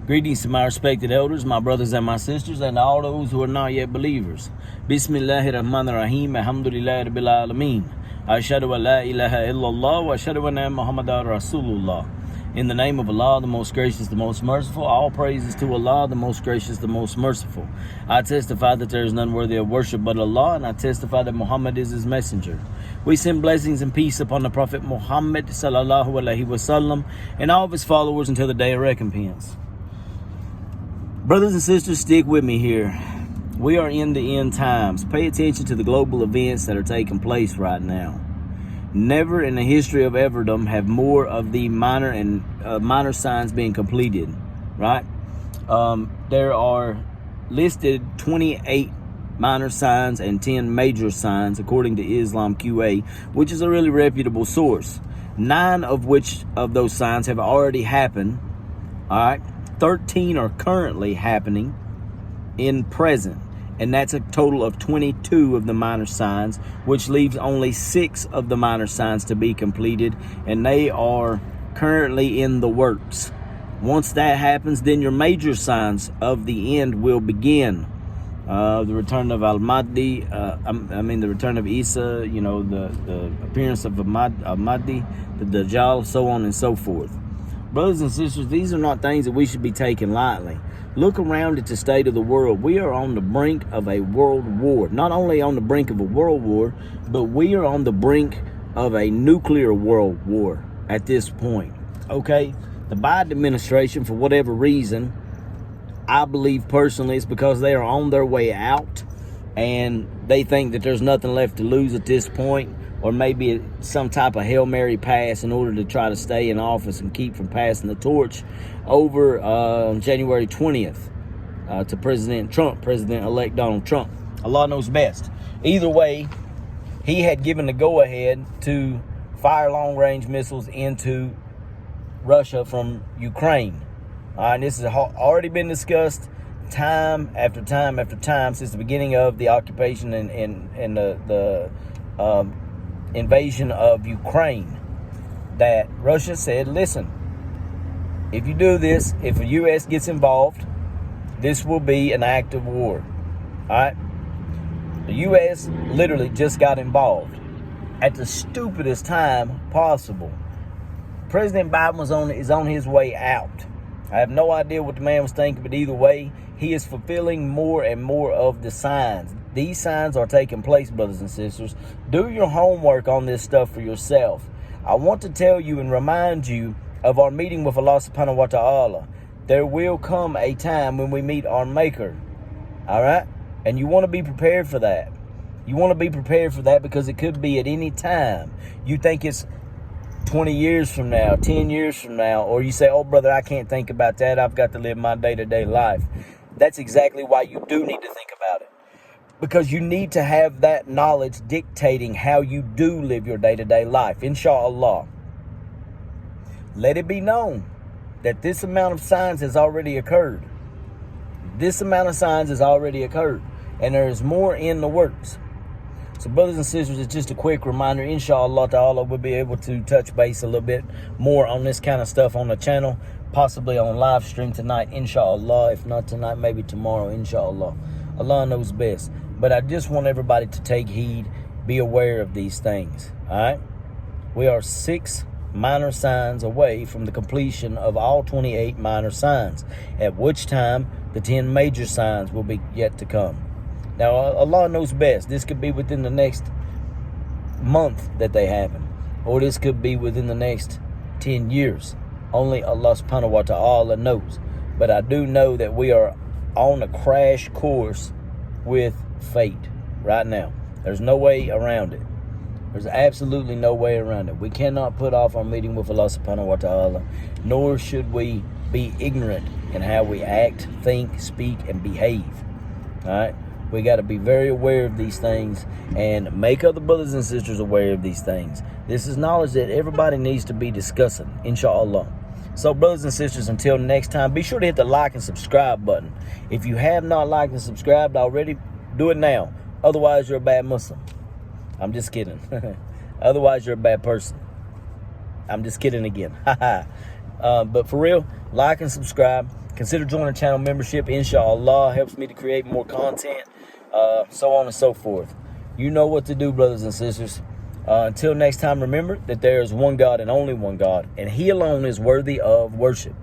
Greetings to my respected elders, my brothers and my sisters, and all those who are not yet believers. Bismillahirrahmanirrahim. Alhamdulillahi Rabbil Alameen. Ashhadu an la ilaha illallah wa ashhadu anna Muhammadan Rasulullah. In the name of Allah, the most gracious, the most merciful, all praises to Allah, the most gracious, the most merciful. I testify that there is none worthy of worship but Allah, and I testify that Muhammad is his messenger. We send blessings and peace upon the Prophet Muhammad sallallahu alaihi wasallam and all of his followers until the day of recompense. Brothers and sisters, stick with me here. We are in the end times. Pay attention to the global events that are taking place right now. Never in the history of everdom have more of the minor signs being completed, right? There are listed 28 minor signs and 10 major signs according to Islam QA, which is a really reputable source. 9 of those signs have already happened, all right? 13 are currently happening in present, and that's a total of 22 of the minor signs, which leaves only 6 of the minor signs to be completed, and they are currently in the works. Once that happens, then your major signs of the end will begin. The return of Al-Mahdi, the return of Isa, the appearance of Al-Mahdi, the Dajjal, so on and so forth. Brothers and sisters, these are not things that we should be taking lightly. Look around at the state of the world. We are on the brink of a world war. Not only on the brink of a world war, but we are on the brink of a nuclear world war at this point. Okay? The Biden administration, for whatever reason, I believe personally it's because they are on their way out and they think that there's nothing left to lose at this point, or maybe some type of Hail Mary pass in order to try to stay in office and keep from passing the torch over on January 20th to President Trump, President-elect Donald Trump. Allah knows best. Either way, he had given the go-ahead to fire long-range missiles into Russia from Ukraine. And this has already been discussed time after time after time since the beginning of the occupation and the invasion of Ukraine, that Russia said, listen, if you do this, if the U.S. gets involved, this will be an act of war. All right? The U.S. literally just got involved at the stupidest time possible. President Biden is on his way out. I have no idea what the man was thinking, but either way, he is fulfilling more and more of the signs. These signs are taking place, brothers and sisters. Do your homework on this stuff for yourself. I want to tell you and remind you of our meeting with Allah subhanahu wa ta'ala. There will come a time when we meet our Maker. All right? And you want to be prepared for that. You want to be prepared for that because it could be at any time. You think it's 20 years from now, 10 years from now, or you say, oh, brother, I can't think about that. I've got to live my day-to-day life. That's exactly why you do need to think about it. Because you need to have that knowledge dictating how you do live your day-to-day life, inshallah. Let it be known that this amount of signs has already occurred. This amount of signs has already occurred. And there is more in the works. So brothers and sisters, it's just a quick reminder. Inshallah ta'ala, we'll be able to touch base a little bit more on this kind of stuff on the channel. Possibly on live stream tonight, inshallah. If not tonight, maybe tomorrow, inshallah. Allah knows best. But I just want everybody to take heed, be aware of these things, all right? We are 6 minor signs away from the completion of all 28 minor signs, at which time the 10 major signs will be yet to come. Now, Allah knows best. This could be within the next month that they happen, or this could be within the next 10 years. Only Allah subhanahu wa ta'ala knows. But I do know that we are on a crash course with fate right now. There's no way around it. There's absolutely no way around it. We cannot put off our meeting with Allah subhanahu wa ta'ala, nor should we be ignorant in how we act, think, speak, and behave. All right? We got to be very aware of these things and make other brothers and sisters aware of these things. This is knowledge that everybody needs to be discussing, inshallah. So, brothers and sisters, until next time, be sure to hit the like and subscribe button. If you have not liked and subscribed already, do it now. Otherwise, you're a bad Muslim. I'm just kidding. Otherwise, you're a bad person. I'm just kidding again. But for real, like and subscribe. Consider joining channel membership. Inshallah, helps me to create more content, so on and so forth. You know what to do, brothers and sisters. Until next time, remember that there is one God and only one God, and He alone is worthy of worship.